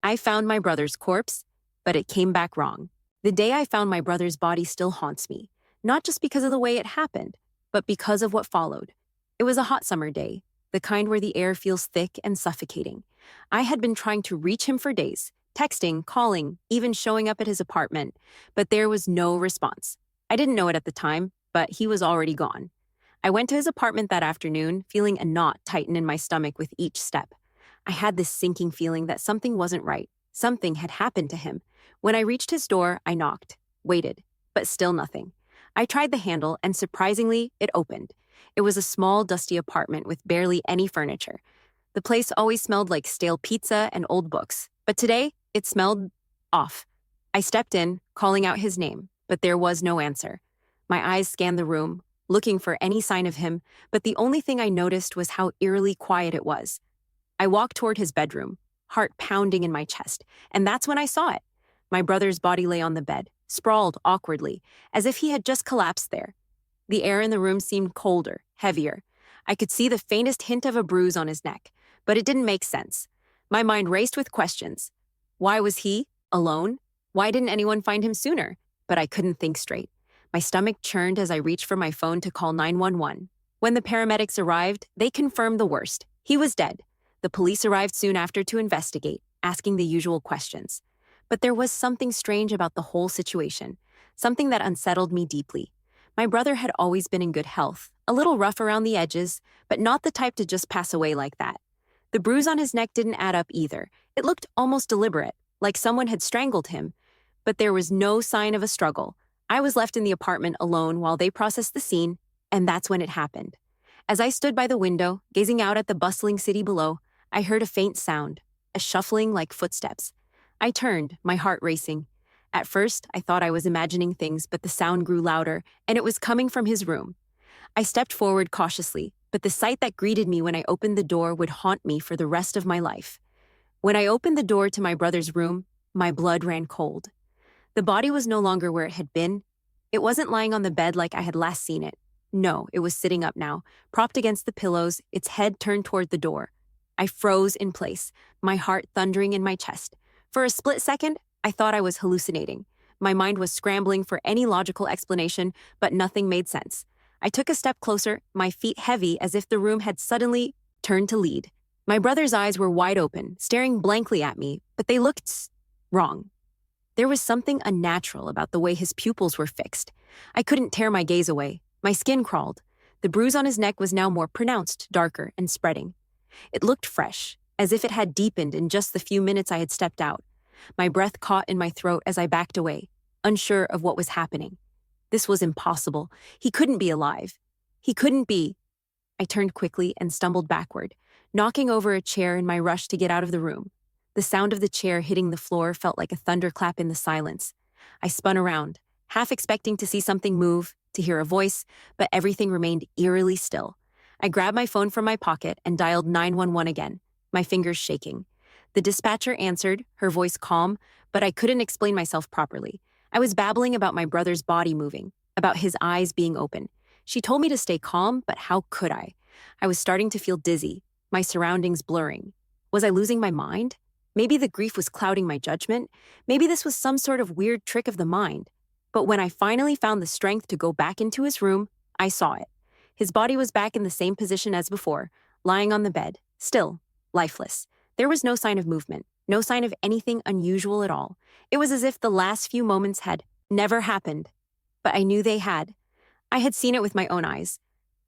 I found my brother's corpse, but it came back wrong. The day I found my brother's body still haunts me, not just because of the way it happened, but because of what followed. It was a hot summer day, the kind where the air feels thick and suffocating. I had been trying to reach him for days, texting, calling, even showing up at his apartment, but there was no response. I didn't know it at the time, but he was already gone. I went to his apartment that afternoon, feeling a knot tighten in my stomach with each step. I had this sinking feeling that something wasn't right. Something had happened to him. When I reached his door, I knocked, waited, but still nothing. I tried the handle, and surprisingly, it opened. It was a small, dusty apartment with barely any furniture. The place always smelled like stale pizza and old books, but today, it smelled off. I stepped in, calling out his name, but there was no answer. My eyes scanned the room, looking for any sign of him, but the only thing I noticed was how eerily quiet it was. I walked toward his bedroom, heart pounding in my chest, and that's when I saw it. My brother's body lay on the bed, sprawled awkwardly, as if he had just collapsed there. The air in the room seemed colder, heavier. I could see the faintest hint of a bruise on his neck, but it didn't make sense. My mind raced with questions. Why was he alone? Why didn't anyone find him sooner? But I couldn't think straight. My stomach churned as I reached for my phone to call 911. When the paramedics arrived, they confirmed the worst. He was dead. The police arrived soon after to investigate, asking the usual questions. But there was something strange about the whole situation, something that unsettled me deeply. My brother had always been in good health, a little rough around the edges, but not the type to just pass away like that. The bruise on his neck didn't add up either. It looked almost deliberate, like someone had strangled him. But there was no sign of a struggle. I was left in the apartment alone while they processed the scene, and that's when it happened. As I stood by the window, gazing out at the bustling city below, I heard a faint sound, a shuffling like footsteps. I turned, my heart racing. At first, I thought I was imagining things, but the sound grew louder, and it was coming from his room. I stepped forward cautiously, but the sight that greeted me when I opened the door would haunt me for the rest of my life. When I opened the door to my brother's room, my blood ran cold. The body was no longer where it had been. It wasn't lying on the bed like I had last seen it. No, it was sitting up now, propped against the pillows, its head turned toward the door. I froze in place, my heart thundering in my chest. For a split second, I thought I was hallucinating. My mind was scrambling for any logical explanation, but nothing made sense. I took a step closer, my feet heavy as if the room had suddenly turned to lead. My brother's eyes were wide open, staring blankly at me, but they looked wrong. There was something unnatural about the way his pupils were fixed. I couldn't tear my gaze away. My skin crawled. The bruise on his neck was now more pronounced, darker, and spreading. It looked fresh, as if it had deepened in just the few minutes I had stepped out. My breath caught in my throat as I backed away, unsure of what was happening. This was impossible. He couldn't be alive. He couldn't be. I turned quickly and stumbled backward, knocking over a chair in my rush to get out of the room. The sound of the chair hitting the floor felt like a thunderclap in the silence. I spun around, half expecting to see something move, to hear a voice, but everything remained eerily still. I grabbed my phone from my pocket and dialed 911 again, my fingers shaking. The dispatcher answered, her voice calm, but I couldn't explain myself properly. I was babbling about my brother's body moving, about his eyes being open. She told me to stay calm, but how could I? I was starting to feel dizzy, my surroundings blurring. Was I losing my mind? Maybe the grief was clouding my judgment. Maybe this was some sort of weird trick of the mind. But when I finally found the strength to go back into his room, I saw it. His body was back in the same position as before, lying on the bed, still, lifeless. There was no sign of movement, no sign of anything unusual at all. It was as if the last few moments had never happened. But I knew they had. I had seen it with my own eyes.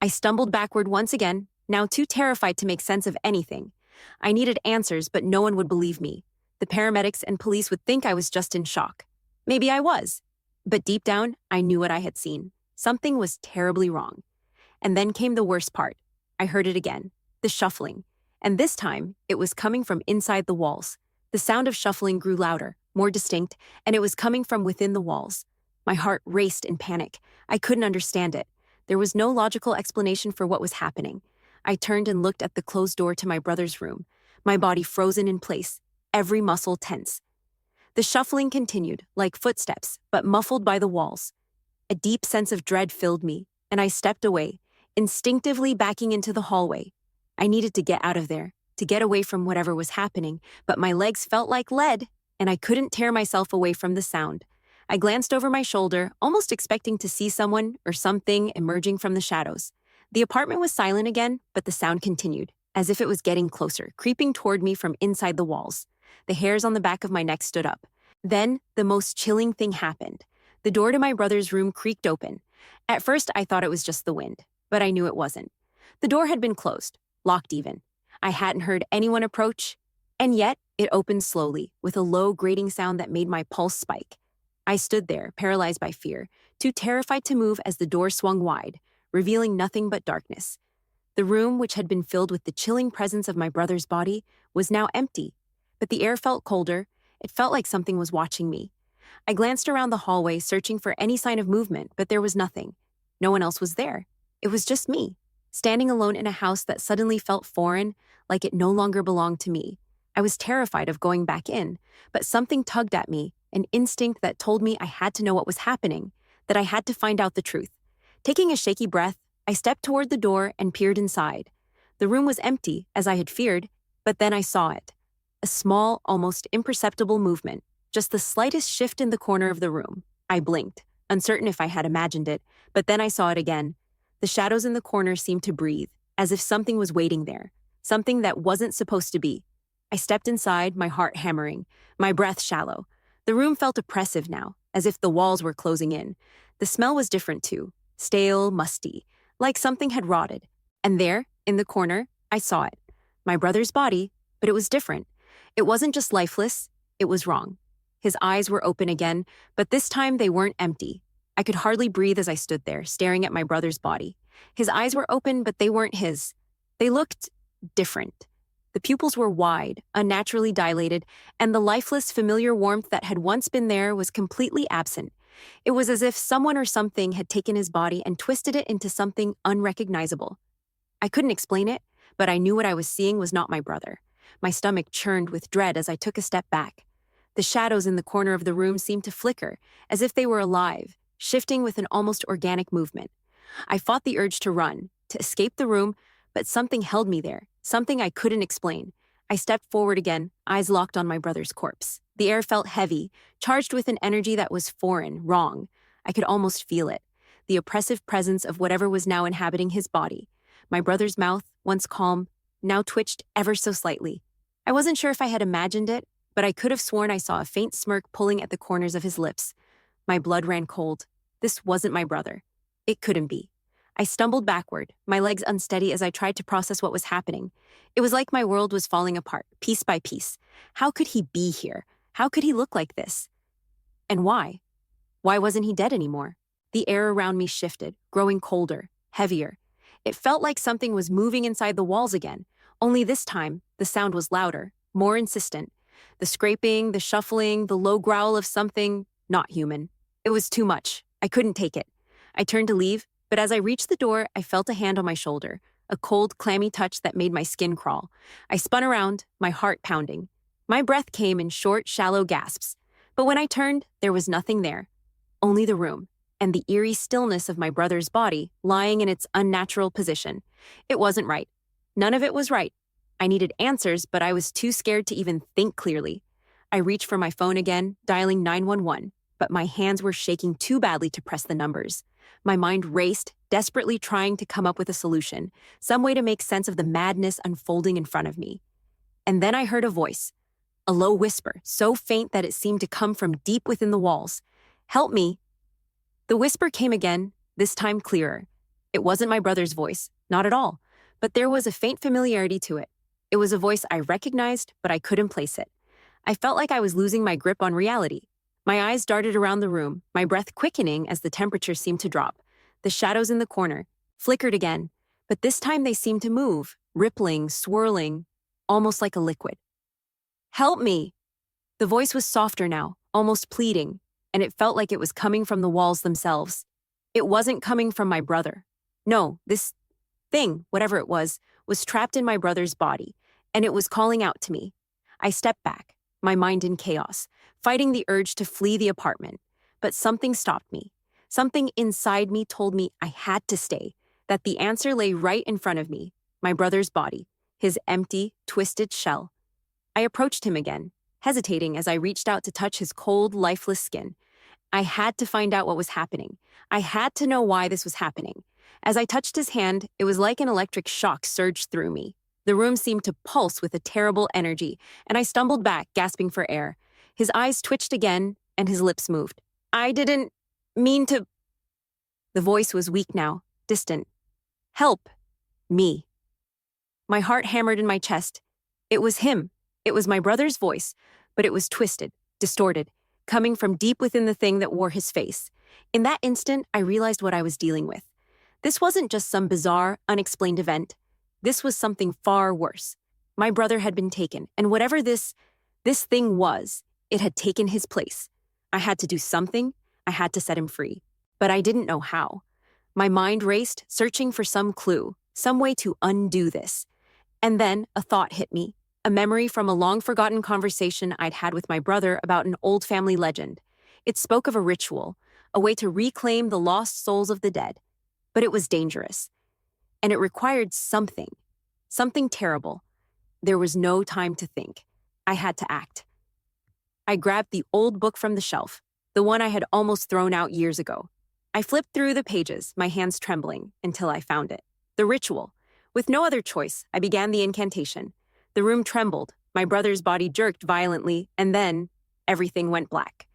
I stumbled backward once again, now too terrified to make sense of anything. I needed answers, but no one would believe me. The paramedics and police would think I was just in shock. Maybe I was. But deep down, I knew what I had seen. Something was terribly wrong. And then came the worst part. I heard it again, the shuffling. And this time, it was coming from inside the walls. The sound of shuffling grew louder, more distinct, and it was coming from within the walls. My heart raced in panic. I couldn't understand it. There was no logical explanation for what was happening. I turned and looked at the closed door to my brother's room, my body frozen in place, every muscle tense. The shuffling continued, like footsteps, but muffled by the walls. A deep sense of dread filled me, and I stepped away, instinctively backing into the hallway. I needed to get out of there, to get away from whatever was happening, but my legs felt like lead, and I couldn't tear myself away from the sound. I glanced over my shoulder, almost expecting to see someone or something emerging from the shadows. The apartment was silent again, but the sound continued, as if it was getting closer, creeping toward me from inside the walls. The hairs on the back of my neck stood up. Then, the most chilling thing happened. The door to my brother's room creaked open. At first, I thought it was just the wind, but I knew it wasn't. The door had been closed, locked even. I hadn't heard anyone approach, and yet it opened slowly, with a low, grating sound that made my pulse spike. I stood there, paralyzed by fear, too terrified to move as the door swung wide, revealing nothing but darkness. The room, which had been filled with the chilling presence of my brother's body, was now empty, but the air felt colder. It felt like something was watching me. I glanced around the hallway, searching for any sign of movement, but there was nothing. No one else was there. It was just me, standing alone in a house that suddenly felt foreign, like it no longer belonged to me. I was terrified of going back in, but something tugged at me, an instinct that told me I had to know what was happening, that I had to find out the truth. Taking a shaky breath, I stepped toward the door and peered inside. The room was empty, as I had feared, but then I saw it. A small, almost imperceptible movement, just the slightest shift in the corner of the room. I blinked, uncertain if I had imagined it, but then I saw it again. The shadows in the corner seemed to breathe, as if something was waiting there, something that wasn't supposed to be. I stepped inside, my heart hammering, my breath shallow. The room felt oppressive now, as if the walls were closing in. The smell was different too, stale, musty, like something had rotted. And there, in the corner, I saw it. My brother's body, but it was different. It wasn't just lifeless, it was wrong. His eyes were open again, but this time they weren't empty. I could hardly breathe as I stood there, staring at my brother's body. His eyes were open, but they weren't his. They looked different. The pupils were wide, unnaturally dilated, and the lifeless, familiar warmth that had once been there was completely absent. It was as if someone or something had taken his body and twisted it into something unrecognizable. I couldn't explain it, but I knew what I was seeing was not my brother. My stomach churned with dread as I took a step back. The shadows in the corner of the room seemed to flicker, as if they were alive, shifting with an almost organic movement. I fought the urge to run, to escape the room, but something held me there, something I couldn't explain. I stepped forward again, eyes locked on my brother's corpse. The air felt heavy, charged with an energy that was foreign, wrong. I could almost feel it, the oppressive presence of whatever was now inhabiting his body. My brother's mouth, once calm, now twitched ever so slightly. I wasn't sure if I had imagined it, but I could have sworn I saw a faint smirk pulling at the corners of his lips. My blood ran cold. This wasn't my brother. It couldn't be. I stumbled backward, my legs unsteady as I tried to process what was happening. It was like my world was falling apart, piece by piece. How could he be here? How could he look like this? And why? Why wasn't he dead anymore? The air around me shifted, growing colder, heavier. It felt like something was moving inside the walls again, only this time, the sound was louder, more insistent. The scraping, the shuffling, the low growl of something not human. It was too much. I couldn't take it. I turned to leave, but as I reached the door, I felt a hand on my shoulder, a cold, clammy touch that made my skin crawl. I spun around, my heart pounding. My breath came in short, shallow gasps. But when I turned, there was nothing there. Only the room, and the eerie stillness of my brother's body lying in its unnatural position. It wasn't right. None of it was right. I needed answers, but I was too scared to even think clearly. I reached for my phone again, dialing 911, but my hands were shaking too badly to press the numbers. My mind raced, desperately trying to come up with a solution, some way to make sense of the madness unfolding in front of me. And then I heard a voice, a low whisper, so faint that it seemed to come from deep within the walls. "Help me." The whisper came again, this time clearer. It wasn't my brother's voice, not at all, but there was a faint familiarity to it. It was a voice I recognized, but I couldn't place it. I felt like I was losing my grip on reality. My eyes darted around the room, my breath quickening as the temperature seemed to drop. The shadows in the corner flickered again, but this time they seemed to move, rippling, swirling, almost like a liquid. "Help me!" The voice was softer now, almost pleading, and it felt like it was coming from the walls themselves. It wasn't coming from my brother. No, this thing, whatever it was trapped in my brother's body, and it was calling out to me. I stepped back, my mind in chaos, fighting the urge to flee the apartment. But something stopped me. Something inside me told me I had to stay, that the answer lay right in front of me, my brother's body, his empty, twisted shell. I approached him again, hesitating as I reached out to touch his cold, lifeless skin. I had to find out what was happening. I had to know why this was happening. As I touched his hand, it was like an electric shock surged through me. The room seemed to pulse with a terrible energy, and I stumbled back, gasping for air. His eyes twitched again, and his lips moved. I didn't mean to... The voice was weak now, distant. Help. Me. My heart hammered in my chest. It was him. It was my brother's voice, but it was twisted, distorted, coming from deep within the thing that wore his face. In that instant, I realized what I was dealing with. This wasn't just some bizarre, unexplained event. This was something far worse. My brother had been taken, and whatever this thing was, it had taken his place. I had to do something. I had to set him free. But I didn't know how. My mind raced, searching for some clue, some way to undo this. And then a thought hit me, a memory from a long-forgotten conversation I'd had with my brother about an old family legend. It spoke of a ritual, a way to reclaim the lost souls of the dead. But it was dangerous. And it required something terrible. There was no time to think. I had to act. I grabbed the old book from the shelf, the one I had almost thrown out years ago. I flipped through the pages, my hands trembling, until I found it. The ritual. With no other choice, I began the incantation. The room trembled, my brother's body jerked violently, and then everything went black.